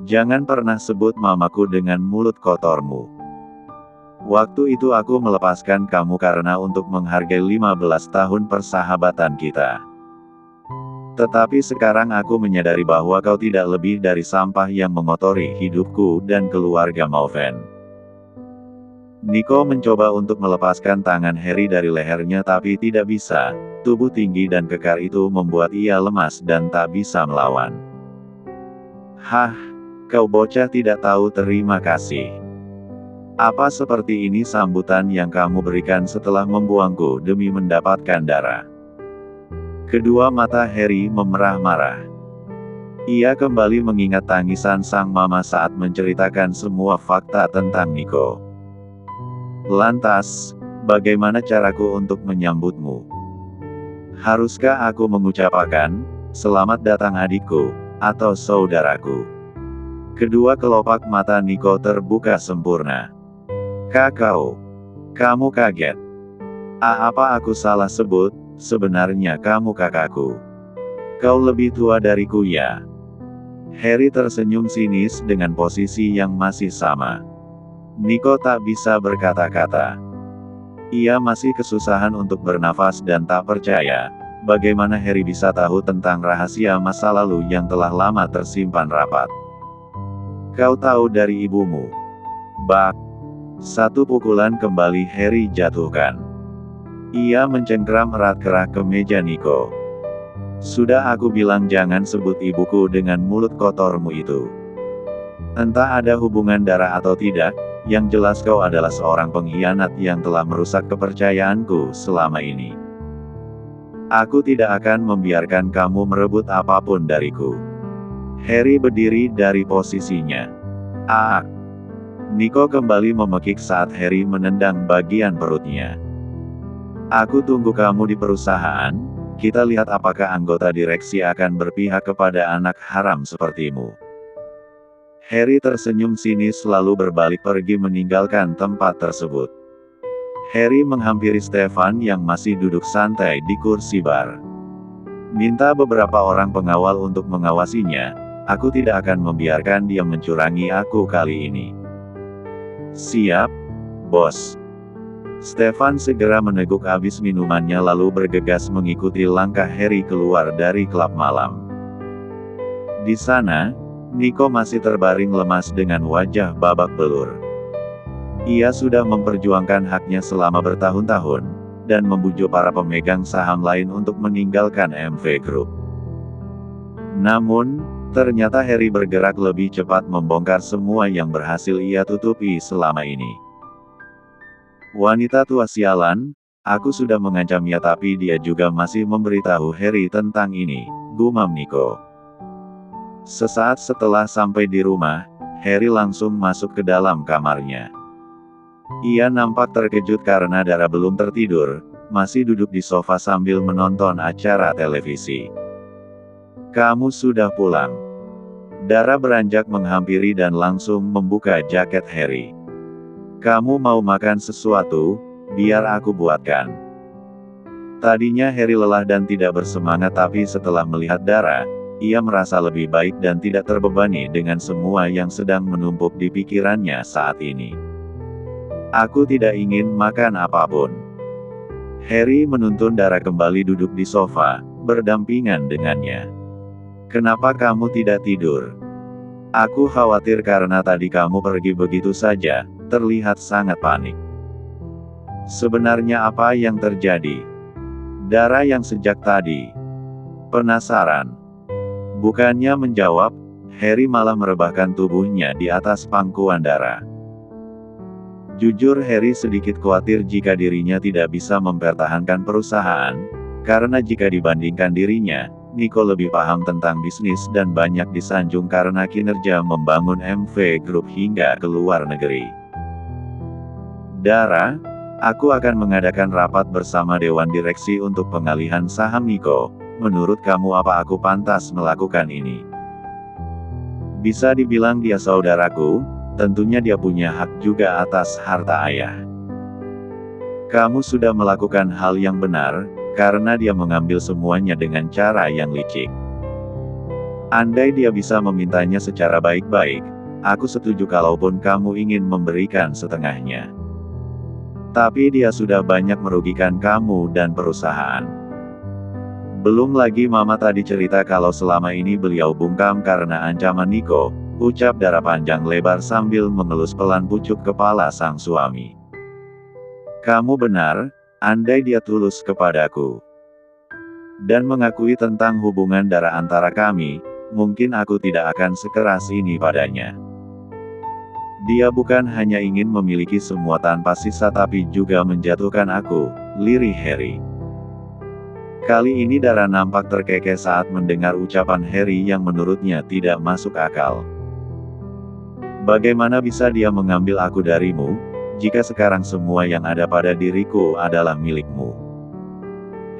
Jangan pernah sebut mamaku dengan mulut kotormu. Waktu itu aku melepaskan kamu karena untuk menghargai 15 tahun persahabatan kita. Tetapi sekarang aku menyadari bahwa kau tidak lebih dari sampah yang mengotori hidupku dan keluarga Mauven. Nico mencoba untuk melepaskan tangan Harry dari lehernya tapi tidak bisa. Tubuh tinggi dan kekar itu membuat ia lemas dan tak bisa melawan. Hah, kau bocah tidak tahu terima kasih. Apa seperti ini sambutan yang kamu berikan setelah membuangku demi mendapatkan darah? Kedua mata Harry memerah marah. Ia kembali mengingat tangisan sang mama saat menceritakan semua fakta tentang Nico. Lantas, bagaimana caraku untuk menyambutmu? Haruskah aku mengucapkan, "Selamat datang adikku," atau "saudaraku"? Kedua kelopak mata Nico terbuka sempurna. Kakao. Kamu kaget. Apa aku salah sebut? Sebenarnya kamu kakakku. Kau lebih tua dariku ya? Harry tersenyum sinis dengan posisi yang masih sama. Nico tak bisa berkata-kata. Ia masih kesusahan untuk bernafas dan tak percaya, bagaimana Harry bisa tahu tentang rahasia masa lalu yang telah lama tersimpan rapat. Kau tahu dari ibumu. Bak. Satu pukulan kembali Harry jatuhkan. Ia mencengkram erat-kerat ke meja Nico. Sudah aku bilang jangan sebut ibuku dengan mulut kotormu itu. Entah ada hubungan darah atau tidak, yang jelas kau adalah seorang pengkhianat yang telah merusak kepercayaanku selama ini. Aku tidak akan membiarkan kamu merebut apapun dariku. Harry berdiri dari posisinya. Nico kembali memekik saat Harry menendang bagian perutnya. Aku tunggu kamu di perusahaan, kita lihat apakah anggota direksi akan berpihak kepada anak haram sepertimu. Harry tersenyum sinis lalu berbalik pergi meninggalkan tempat tersebut. Harry menghampiri Stefan yang masih duduk santai di kursi bar. Minta beberapa orang pengawal untuk mengawasinya, aku tidak akan membiarkan dia mencurangi aku kali ini. Siap, bos. Stefan segera meneguk habis minumannya lalu bergegas mengikuti langkah Harry keluar dari klub malam. Di sana, Nico masih terbaring lemas dengan wajah babak belur. Ia sudah memperjuangkan haknya selama bertahun-tahun, dan membujuk para pemegang saham lain untuk meninggalkan MV Group. Namun, ternyata Harry bergerak lebih cepat membongkar semua yang berhasil ia tutupi selama ini. Wanita tua sialan, aku sudah mengancamnya tapi dia juga masih memberitahu Harry tentang ini, gumam Nico. Sesaat setelah sampai di rumah, Harry langsung masuk ke dalam kamarnya. Ia nampak terkejut karena Dara belum tertidur, masih duduk di sofa sambil menonton acara televisi. Kamu sudah pulang. Dara beranjak menghampiri dan langsung membuka jaket Harry. Kamu mau makan sesuatu? Biar aku buatkan. Tadinya Harry lelah dan tidak bersemangat tapi setelah melihat Dara, ia merasa lebih baik dan tidak terbebani dengan semua yang sedang menumpuk di pikirannya saat ini. Aku tidak ingin makan apapun. Harry menuntun Dara kembali duduk di sofa, berdampingan dengannya. Kenapa kamu tidak tidur? Aku khawatir karena tadi kamu pergi begitu saja, terlihat sangat panik. Sebenarnya apa yang terjadi? Dara yang sejak tadi penasaran. Bukannya menjawab, Harry malah merebahkan tubuhnya di atas pangkuan Dara. Jujur Harry sedikit khawatir jika dirinya tidak bisa mempertahankan perusahaan, karena jika dibandingkan dirinya, Nico lebih paham tentang bisnis dan banyak disanjung karena kinerja membangun MV Group hingga ke luar negeri. Dara, aku akan mengadakan rapat bersama Dewan Direksi untuk pengalihan saham Nico. Menurut kamu apa aku pantas melakukan ini? Bisa dibilang dia saudaraku, tentunya dia punya hak juga atas harta ayah. Kamu sudah melakukan hal yang benar, karena dia mengambil semuanya dengan cara yang licik. Andai dia bisa memintanya secara baik-baik, aku setuju kalaupun kamu ingin memberikan setengahnya. Tapi dia sudah banyak merugikan kamu dan perusahaan. Belum lagi mama tadi cerita kalau selama ini beliau bungkam karena ancaman Niko, ucap Dara panjang lebar sambil mengelus pelan pucuk kepala sang suami. Kamu benar, andai dia tulus kepadaku dan mengakui tentang hubungan darah antara kami, mungkin aku tidak akan sekeras ini padanya. Dia bukan hanya ingin memiliki semua tanpa sisa tapi juga menjatuhkan aku, lirih Harry. Kali ini Dara nampak terkekeh saat mendengar ucapan Harry yang menurutnya tidak masuk akal. Bagaimana bisa dia mengambil aku darimu, jika sekarang semua yang ada pada diriku adalah milikmu?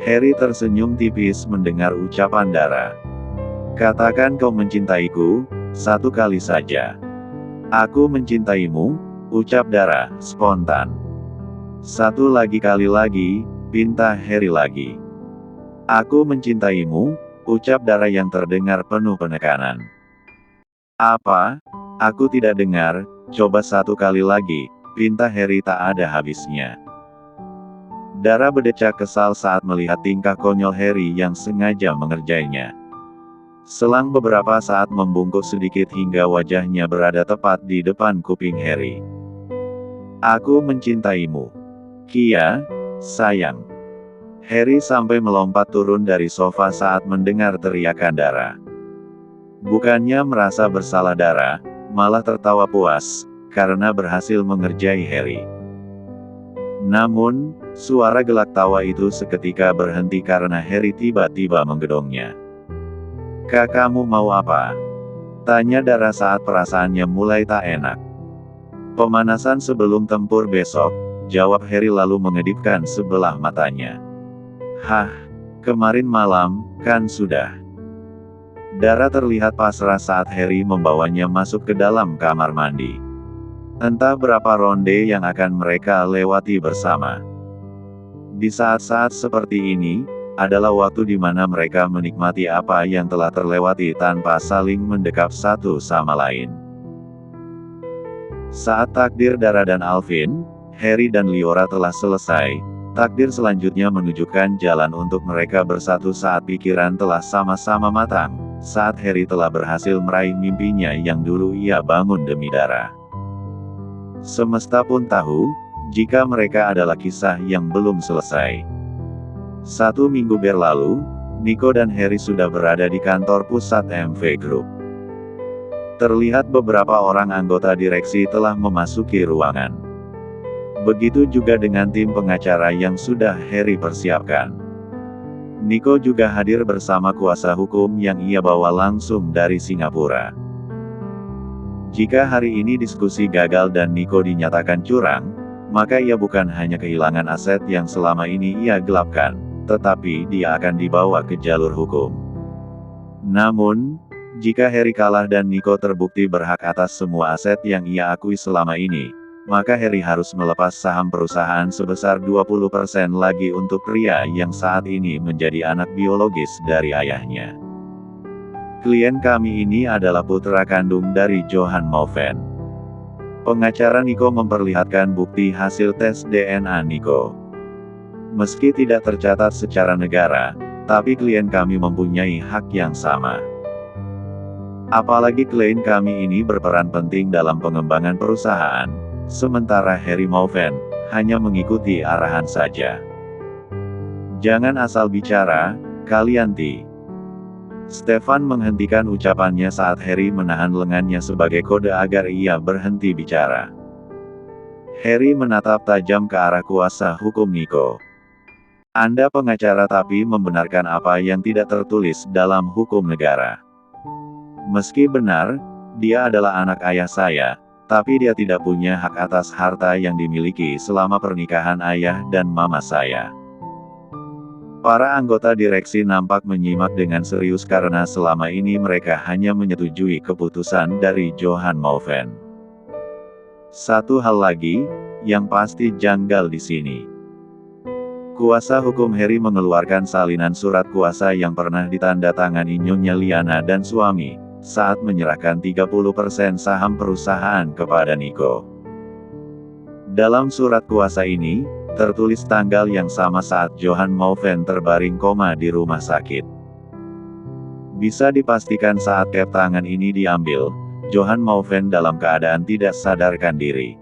Harry tersenyum tipis mendengar ucapan Dara. Katakan kau mencintaiku, satu kali saja. Aku mencintaimu, ucap Dara, spontan. Satu kali lagi, pinta Harry lagi. Aku mencintaimu, ucap Dara yang terdengar penuh penekanan. Apa? Aku tidak dengar, coba satu kali lagi, pinta Harry tak ada habisnya. Dara berdecak kesal saat melihat tingkah konyol Harry yang sengaja mengerjainya. Selang beberapa saat membungkuk sedikit hingga wajahnya berada tepat di depan kuping Harry. Aku mencintaimu. Kia, sayang. Harry sampai melompat turun dari sofa saat mendengar teriakan Dara. Bukannya merasa bersalah Dara, malah tertawa puas, karena berhasil mengerjai Harry. Namun, suara gelak tawa itu seketika berhenti karena Harry tiba-tiba menggedongnya. Kak, kamu mau apa? Tanya Dara saat perasaannya mulai tak enak. Pemanasan sebelum tempur besok, jawab Harry lalu mengedipkan sebelah matanya. Hah, kemarin malam, kan sudah. Dara terlihat pasrah saat Harry membawanya masuk ke dalam kamar mandi. Entah berapa ronde yang akan mereka lewati bersama. Di saat-saat seperti ini, adalah waktu di mana mereka menikmati apa yang telah terlewati tanpa saling mendekap satu sama lain. Saat takdir Dara dan Alvin, Harry dan Liora telah selesai, takdir selanjutnya menunjukkan jalan untuk mereka bersatu saat pikiran telah sama-sama matang, saat Harry telah berhasil meraih mimpinya yang dulu ia bangun demi Dara. Semesta pun tahu, jika mereka adalah kisah yang belum selesai. 1 minggu berlalu, Niko dan Harry sudah berada di kantor pusat MV Group. Terlihat beberapa orang anggota direksi telah memasuki ruangan. Begitu juga dengan tim pengacara yang sudah Harry persiapkan. Niko juga hadir bersama kuasa hukum yang ia bawa langsung dari Singapura. Jika hari ini diskusi gagal dan Niko dinyatakan curang, maka ia bukan hanya kehilangan aset yang selama ini ia gelapkan, tetapi dia akan dibawa ke jalur hukum. Namun, jika Harry kalah dan Niko terbukti berhak atas semua aset yang ia akui selama ini, maka Harry harus melepas saham perusahaan sebesar 20% lagi untuk pria yang saat ini menjadi anak biologis dari ayahnya. Klien kami ini adalah putra kandung dari Johan Moufen. Pengacara Niko memperlihatkan bukti hasil tes DNA Niko. Meski tidak tercatat secara negara, tapi klien kami mempunyai hak yang sama. Apalagi klien kami ini berperan penting dalam pengembangan perusahaan, sementara Harry Moufen hanya mengikuti arahan saja. Jangan asal bicara, Kalianti. Stefan menghentikan ucapannya saat Harry menahan lengannya sebagai kode agar ia berhenti bicara. Harry menatap tajam ke arah kuasa hukum Niko. Anda pengacara tapi membenarkan apa yang tidak tertulis dalam hukum negara. Meski benar, dia adalah anak ayah saya, tapi dia tidak punya hak atas harta yang dimiliki selama pernikahan ayah dan mama saya. Para anggota direksi nampak menyimak dengan serius karena selama ini mereka hanya menyetujui keputusan dari Johan Moufen. Satu hal lagi, yang pasti janggal di sini. Kuasa hukum Harry mengeluarkan salinan surat kuasa yang pernah ditandatangani Nyonya Liana dan suami, saat menyerahkan 30% saham perusahaan kepada Nico. Dalam surat kuasa ini, tertulis tanggal yang sama saat Johan Moufen terbaring koma di rumah sakit. Bisa dipastikan saat kep tangan ini diambil, Johan Moufen dalam keadaan tidak sadarkan diri.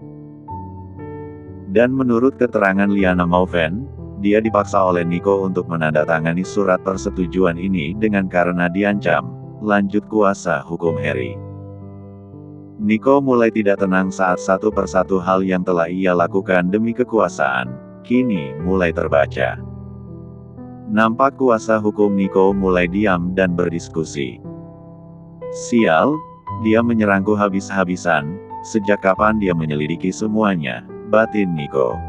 Dan menurut keterangan Liana Moufen, dia dipaksa oleh Nico untuk menandatangani surat persetujuan ini dengan karena diancam, lanjut kuasa hukum Harry. Nico mulai tidak tenang saat satu persatu hal yang telah ia lakukan demi kekuasaan, kini mulai terbaca. Nampak kuasa hukum Nico mulai diam dan berdiskusi. Sial, dia menyerangku habis-habisan, sejak kapan dia menyelidiki semuanya, batin Nico.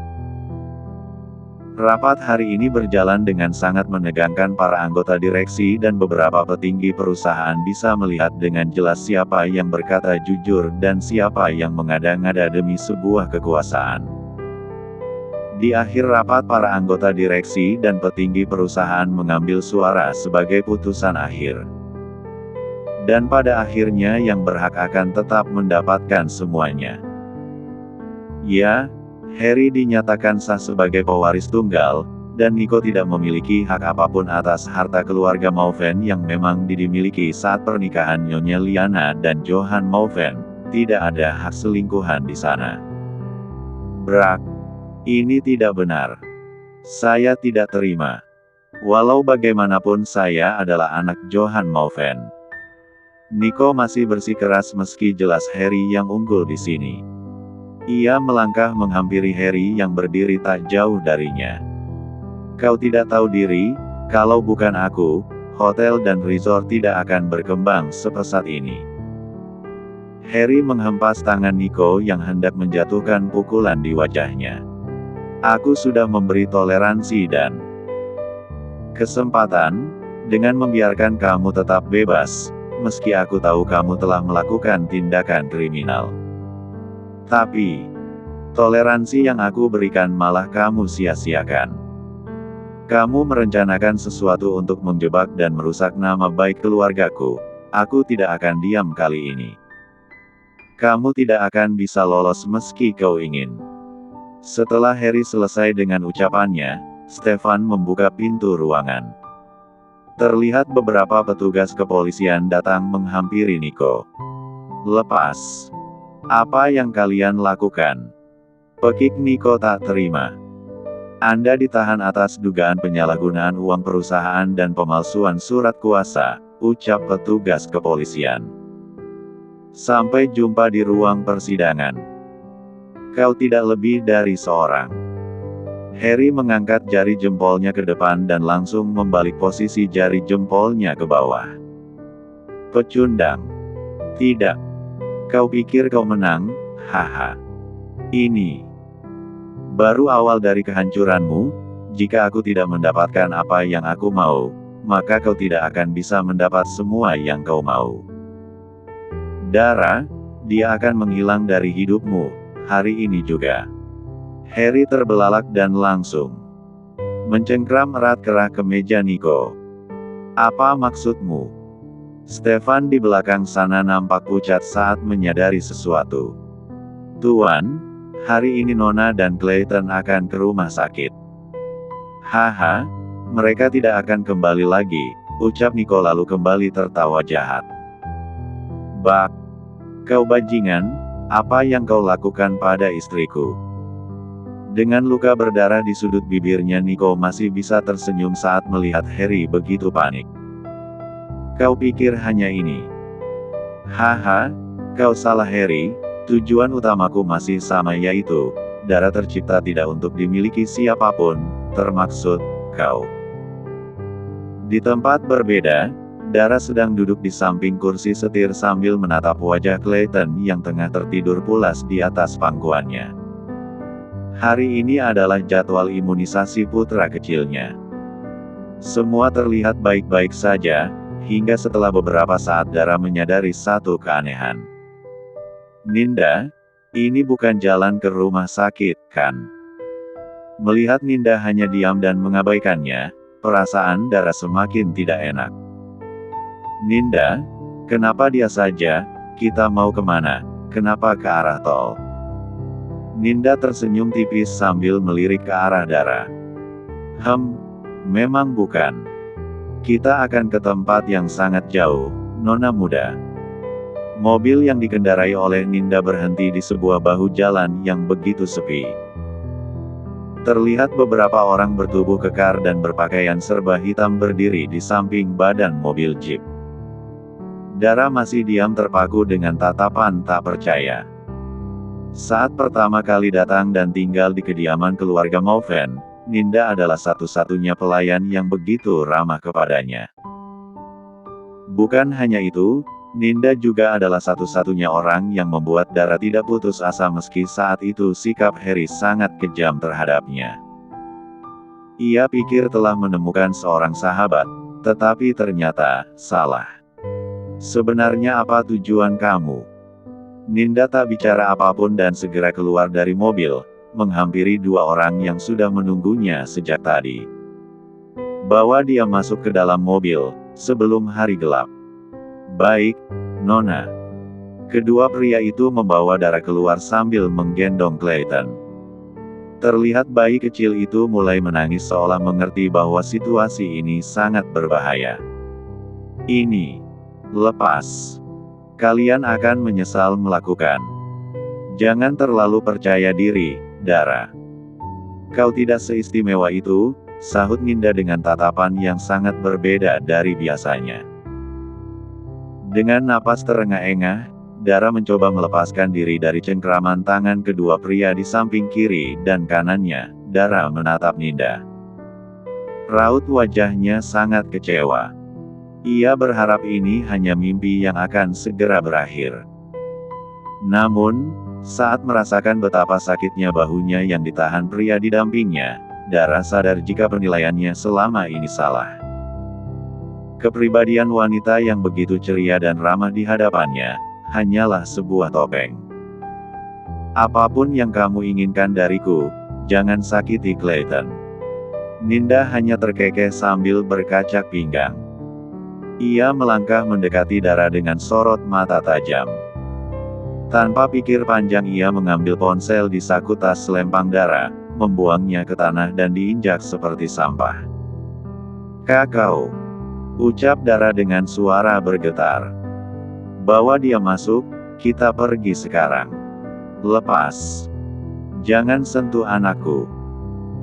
Rapat hari ini berjalan dengan sangat menegangkan. Para anggota direksi dan beberapa petinggi perusahaan bisa melihat dengan jelas siapa yang berkata jujur dan siapa yang mengada-ngada demi sebuah kekuasaan. Di akhir rapat, para anggota direksi dan petinggi perusahaan mengambil suara sebagai putusan akhir. Dan pada akhirnya yang berhak akan tetap mendapatkan semuanya. Ya, Harry dinyatakan sah sebagai pewaris tunggal, dan Nico tidak memiliki hak apapun atas harta keluarga Moufen yang memang dimiliki saat pernikahan Nyonya Liana dan Johan Moufen. Tidak ada hak selingkuhan di sana. Brak. Ini tidak benar. Saya tidak terima. Walau bagaimanapun saya adalah anak Johan Moufen. Nico masih bersikeras meski jelas Harry yang unggul di sini. Ia melangkah menghampiri Harry yang berdiri tak jauh darinya. Kau tidak tahu diri, kalau bukan aku, hotel dan resort tidak akan berkembang sepesat ini. Harry menghempas tangan Nico yang hendak menjatuhkan pukulan di wajahnya. Aku sudah memberi toleransi dan kesempatan, dengan membiarkan kamu tetap bebas, meski aku tahu kamu telah melakukan tindakan kriminal. Tapi, toleransi yang aku berikan malah kamu sia-siakan. Kamu merencanakan sesuatu untuk menjebak dan merusak nama baik keluargaku. Aku tidak akan diam kali ini. Kamu tidak akan bisa lolos meski kau ingin. Setelah Harry selesai dengan ucapannya, Stefan membuka pintu ruangan. Terlihat beberapa petugas kepolisian datang menghampiri Nico. Lepas. Apa yang kalian lakukan? Pekik Nico tak terima. Anda ditahan atas dugaan penyalahgunaan uang perusahaan dan pemalsuan surat kuasa, ucap petugas kepolisian. Sampai jumpa di ruang persidangan. Kau tidak lebih dari seorang. Harry mengangkat jari jempolnya ke depan dan langsung membalik posisi jari jempolnya ke bawah. Pecundang. Tidak. Kau pikir kau menang, haha. Ini baru awal dari kehancuranmu. Jika aku tidak mendapatkan apa yang aku mau, maka kau tidak akan bisa mendapat semua yang kau mau. Dara, dia akan menghilang dari hidupmu, hari ini juga. Harry terbelalak dan langsung mencengkram erat kerah ke meja Nico. Apa maksudmu? Stefan di belakang sana nampak pucat saat menyadari sesuatu. Tuan, hari ini Nona dan Clayton akan ke rumah sakit. Haha, mereka tidak akan kembali lagi, ucap Nico lalu kembali tertawa jahat. Bak, kau bajingan, apa yang kau lakukan pada istriku? Dengan luka berdarah di sudut bibirnya, Nico masih bisa tersenyum saat melihat Harry begitu panik. Kau pikir hanya ini? Haha, kau salah Harry, tujuan utamaku masih sama, yaitu, Dara tercipta tidak untuk dimiliki siapapun, termaksud, kau. Di tempat berbeda, Dara sedang duduk di samping kursi setir sambil menatap wajah Clayton yang tengah tertidur pulas di atas pangkuannya. Hari ini adalah jadwal imunisasi putra kecilnya. Semua terlihat baik-baik saja, hingga setelah beberapa saat Dara menyadari satu keanehan. Ninda, ini bukan jalan ke rumah sakit, kan? Melihat Ninda hanya diam dan mengabaikannya, perasaan Dara semakin tidak enak. Ninda, kenapa dia saja? Kita mau kemana? Kenapa ke arah tol? Ninda tersenyum tipis sambil melirik ke arah Dara. Memang bukan. Kita akan ke tempat yang sangat jauh, Nona muda. Mobil yang dikendarai oleh Ninda berhenti di sebuah bahu jalan yang begitu sepi. Terlihat beberapa orang bertubuh kekar dan berpakaian serba hitam berdiri di samping badan mobil jeep. Dara masih diam terpaku dengan tatapan tak percaya. Saat pertama kali datang dan tinggal di kediaman keluarga Mauven, Ninda adalah satu-satunya pelayan yang begitu ramah kepadanya. Bukan hanya itu, Ninda juga adalah satu-satunya orang yang membuat Dara tidak putus asa meski saat itu sikap Harry sangat kejam terhadapnya. Ia pikir telah menemukan seorang sahabat, tetapi ternyata salah. Sebenarnya apa tujuan kamu? Ninda tak bicara apapun dan segera keluar dari mobil, menghampiri dua orang yang sudah menunggunya sejak tadi. Bawa dia masuk ke dalam mobil, sebelum hari gelap. Baik, Nona. Kedua pria itu membawa Dara keluar sambil menggendong Clayton. Terlihat bayi kecil itu mulai menangis seolah mengerti bahwa situasi ini sangat berbahaya. Ini. Lepas. Kalian akan menyesal melakukan. Jangan terlalu percaya diri, Dara. Kau tidak seistimewa itu, sahut Ninda dengan tatapan yang sangat berbeda dari biasanya. Dengan napas terengah-engah, Dara mencoba melepaskan diri dari cengkraman tangan kedua pria di samping kiri dan kanannya. Dara menatap Ninda. Raut wajahnya sangat kecewa. Ia berharap ini hanya mimpi yang akan segera berakhir. Namun, saat merasakan betapa sakitnya bahunya yang ditahan pria di dampingnya, Dara sadar jika penilaiannya selama ini salah. Kepribadian wanita yang begitu ceria dan ramah di hadapannya, hanyalah sebuah topeng. Apapun yang kamu inginkan dariku, jangan sakiti Clayton. Ninda hanya terkekeh sambil berkacak pinggang. Ia melangkah mendekati Dara dengan sorot mata tajam. Tanpa pikir panjang ia mengambil ponsel di saku tas selempang Dara, membuangnya ke tanah dan diinjak seperti sampah. Kakao. Ucap Dara dengan suara bergetar. Bawa dia masuk, kita pergi sekarang. Lepas. Jangan sentuh anakku.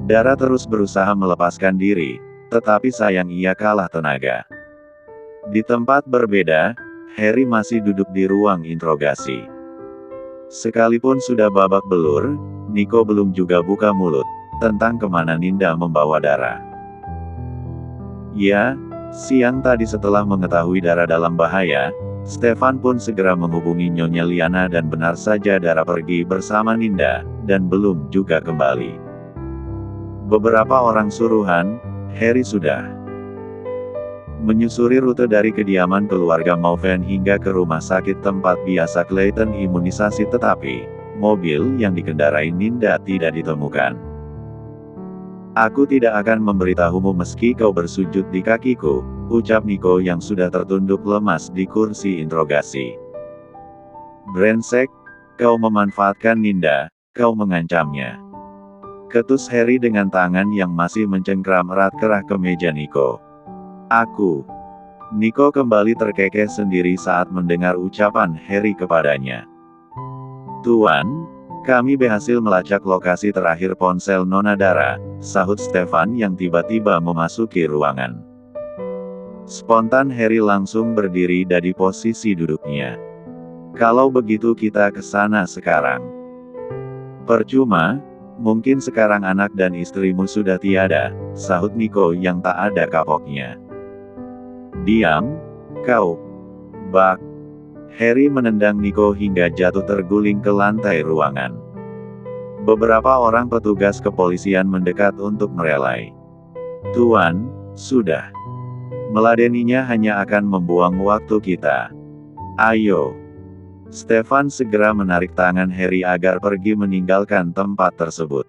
Dara terus berusaha melepaskan diri, tetapi sayang ia kalah tenaga. Di tempat berbeda, Harry masih duduk di ruang interogasi. Sekalipun sudah babak belur, Nico belum juga buka mulut tentang kemana Ninda membawa Dara. Ya, siang tadi setelah mengetahui Dara dalam bahaya, Stefan pun segera menghubungi Nyonya Liana dan benar saja Dara pergi bersama Ninda, dan belum juga kembali. Beberapa orang suruhan, Harry sudah menyusuri rute dari kediaman keluarga Mauven hingga ke rumah sakit tempat biasa Clayton imunisasi tetapi, mobil yang dikendarai Ninda tidak ditemukan. Aku tidak akan memberitahumu meski kau bersujud di kakiku, ucap Nico yang sudah tertunduk lemas di kursi interogasi. Brengsek, kau memanfaatkan Ninda, kau mengancamnya. Ketus Harry dengan tangan yang masih mencengkram erat kerah ke meja Nico. Aku. Nico kembali terkekeh sendiri saat mendengar ucapan Harry kepadanya. Tuan, kami berhasil melacak lokasi terakhir ponsel Nona Dara, sahut Stefan yang tiba-tiba memasuki ruangan. Spontan Harry langsung berdiri dari posisi duduknya. Kalau begitu kita ke sana sekarang. Percuma, mungkin sekarang anak dan istrimu sudah tiada, sahut Nico yang tak ada kapoknya. Diam, kau. Bak. Harry menendang Nico hingga jatuh terguling ke lantai ruangan. Beberapa orang petugas kepolisian mendekat untuk merelai. Tuan, sudah. Meladeninya hanya akan membuang waktu kita. Ayo. Stefan segera menarik tangan Harry agar pergi meninggalkan tempat tersebut.